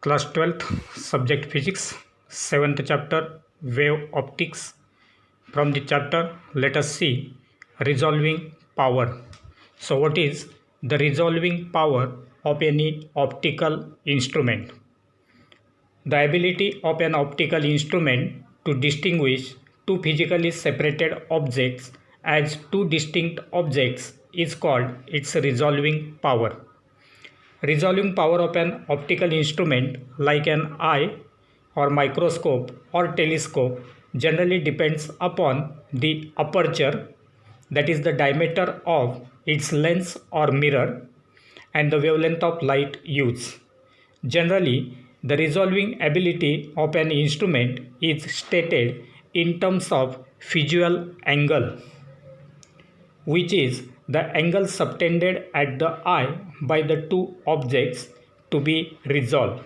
Class 12th, Subject Physics, 7th chapter, Wave Optics. From the chapter, let us see resolving power. So, what is the resolving power of any optical instrument? The ability of an optical instrument to distinguish two physically separated objects as two distinct objects is called its resolving power. Resolving power of an optical instrument like an eye or microscope or telescope generally depends upon the aperture, that is the diameter of its lens or mirror, and the wavelength of light used. Generally, the resolving ability of an instrument is stated in terms of visual angle, which is the angle subtended at the eye by the two objects to be resolved.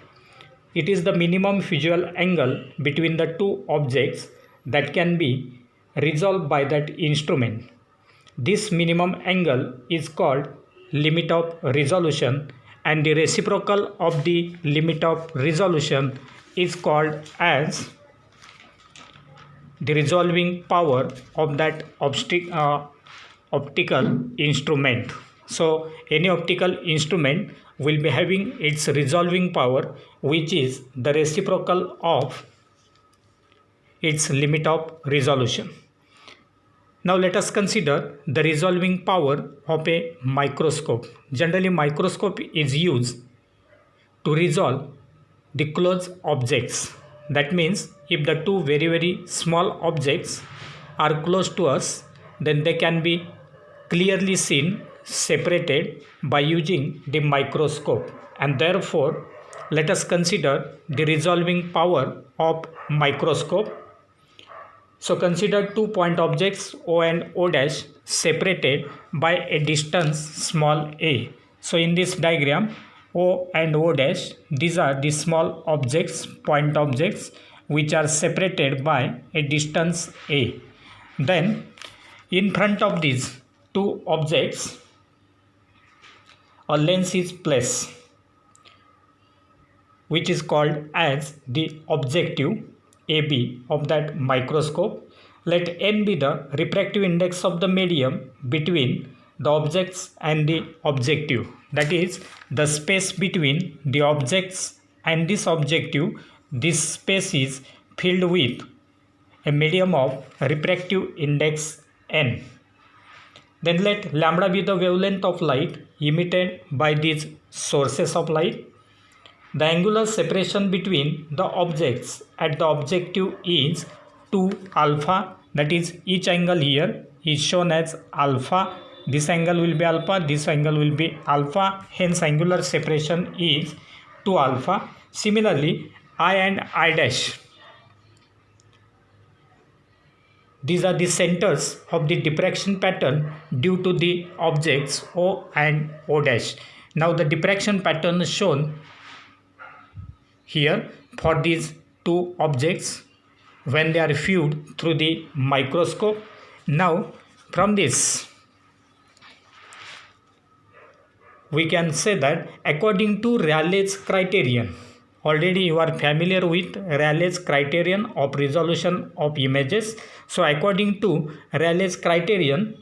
It is the minimum visual angle between the two objects that can be resolved by that instrument. This minimum angle is called limit of resolution, and the reciprocal of the limit of resolution is called as the resolving power of that optical instrument. So any optical instrument will be having its resolving power, which is the reciprocal of its limit of resolution. Now let us consider the resolving power of a microscope. Generally, microscope is used to resolve the close objects. That means if the two very small objects are close to us, then they can be clearly seen separated by using the microscope, and therefore let us consider the resolving power of microscope. So consider 2-point objects O and O dash separated by a distance small a. So in this diagram, O and O dash, these are the small objects, point objects, which are separated by a distance a. Then in front of these two objects, a lens is placed, which is called as the objective AB of that microscope. Let n be the refractive index of the medium between the objects and the objective. That is the space between the objects and this objective. This space is filled with a medium of refractive index n. Then let lambda be the wavelength of light emitted by these sources of light. The angular separation between the objects at the objective is 2 alpha, that is each angle here is shown as alpha. This angle will be alpha, this angle will be alpha, hence angular separation is 2 alpha. Similarly, I and I dash, these are the centers of the diffraction pattern due to the objects O and O dash. Now the diffraction pattern is shown here for these two objects when they are viewed through the microscope. Now from this we can say that according to Rayleigh's criterion, already you are familiar with Rayleigh's criterion of resolution of images. So according to Rayleigh's criterion,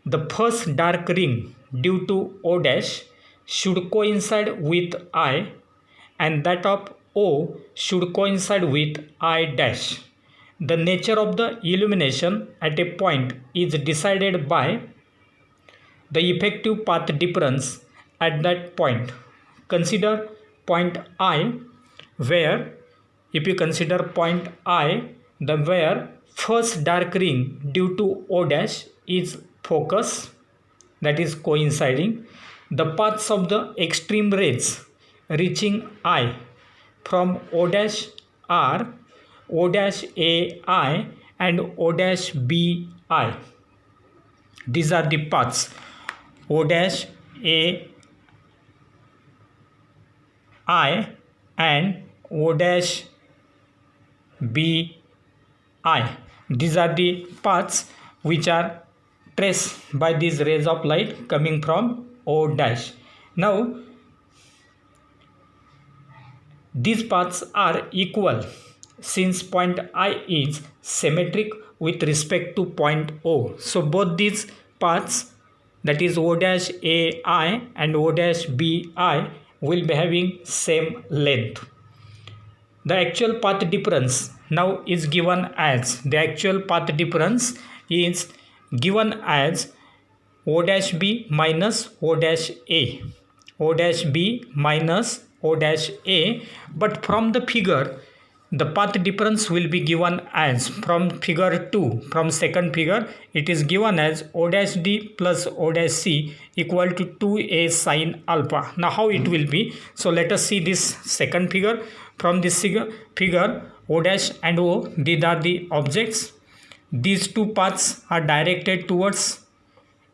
the first dark ring due to O dash should coincide with I, and that of O should coincide with I dash. The nature of the illumination at a point is decided by the effective path difference at that point. Consider point I, where if you consider point I, the where first dark ring due to O dash is focus, that is coinciding. The paths of the extreme rays reaching I from O dash are O dash AI and O dash BI. These are the paths O dash AI and O dash BI. These are the paths which are traced by these rays of light coming from O dash. Now these paths are equal since point I is symmetric with respect to point O. So both these paths, that is O dash AI and O dash BI, will be having same length. The actual path difference now is given as, the actual path difference is given as O dash B minus O dash A. O dash B minus O dash A, but from the figure the path difference will be given as, from figure 2, from second figure, it is given as O dash D plus O dash C equal to 2A sine alpha. Now how it will be? So let us see this second figure. From this figure, O dash and O, these are the objects. These two paths are directed towards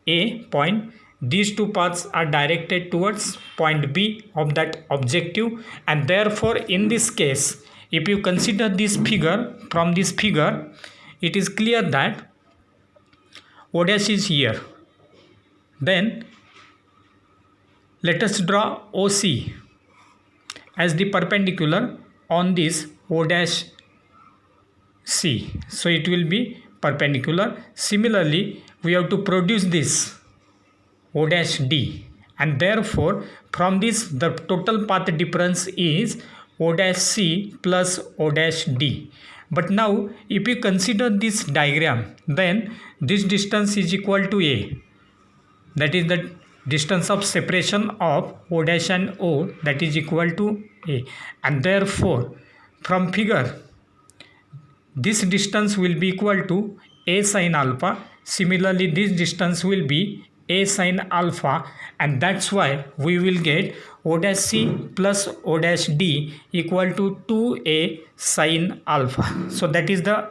A point. These two paths are directed towards point B of that objective, and therefore in this case, if you consider this figure, from this figure, it is clear that O dash is here. Then let us draw OC as the perpendicular on this O dash C. So it will be perpendicular. Similarly, we have to produce this O dash D, and therefore from this the total path difference is O dash C plus O dash D. But now if you consider this diagram, then this distance is equal to A, that is the distance of separation of O dash and O, that is equal to A, and therefore from figure this distance will be equal to A sine alpha. Similarly, this distance will be A sine alpha, and that's why we will get O dash C plus O dash D equal to 2A sine alpha. So that is the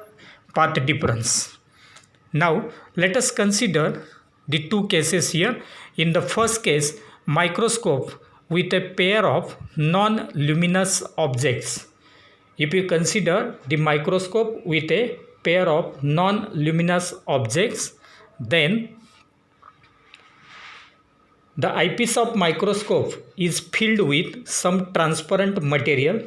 path difference. Now let us consider the two cases here. In the first case, microscope with a pair of non-luminous objects. If you consider the microscope with a pair of non-luminous objects, then the eyepiece of microscope is filled with some transparent material.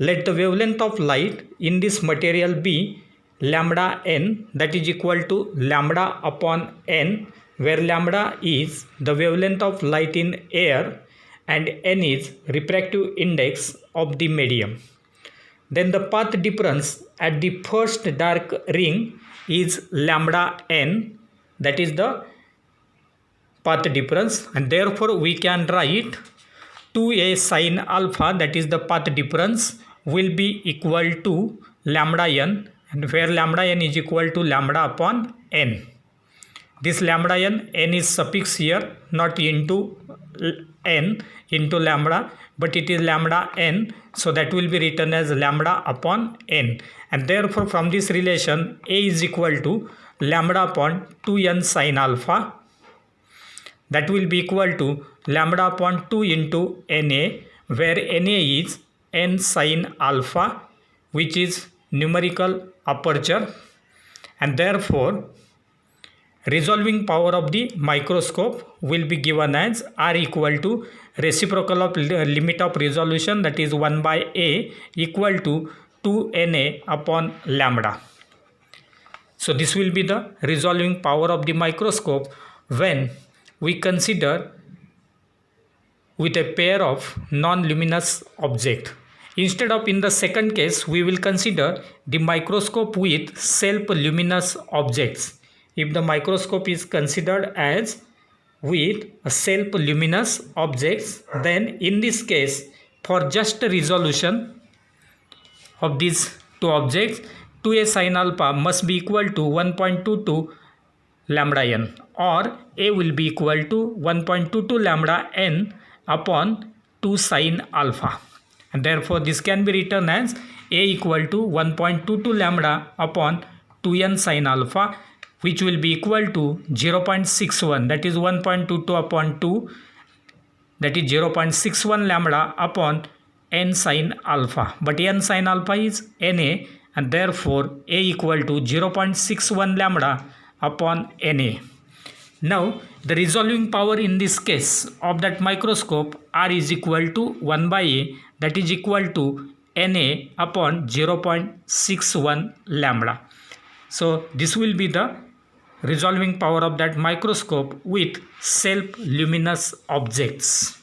Let the wavelength of light in this material be lambda n, that is equal to lambda upon n, where lambda is the wavelength of light in air and n is refractive index of the medium. Then the path difference at the first dark ring is lambda n, that is the path difference, and therefore we can write 2A sine alpha, that is the path difference, will be equal to lambda n, and where lambda n is equal to lambda upon n. This lambda n is suffix here, not into n into lambda, but it is lambda n, so that will be written as lambda upon n, and therefore from this relation A is equal to lambda upon 2n sine alpha, that will be equal to lambda upon 2 into Na, where Na is n sine alpha, which is numerical aperture, and therefore resolving power of the microscope will be given as R equal to reciprocal of limit of resolution, that is 1 by A, equal to 2Na upon lambda. So this will be the resolving power of the microscope when we consider with a pair of non-luminous object. Instead of in the second case, we will consider the microscope with self-luminous objects. If the microscope is considered as with a self-luminous objects, then in this case, for just resolution of these two objects, 2A sine alpha must be equal to 1.22 lambda n, or A will be equal to 1.22 lambda n upon 2 sine alpha, and therefore this can be written as A equal to 1.22 lambda upon 2n sine alpha, which will be equal to 0.61, that is 1.22 upon 2, that is 0.61 lambda upon n sine alpha, but n sine alpha is Na, and therefore A equal to 0.61 lambda upon Na. Now the resolving power in this case of that microscope R is equal to 1 by A, that is equal to Na upon 0.61 lambda. So this will be the resolving power of that microscope with self luminous objects.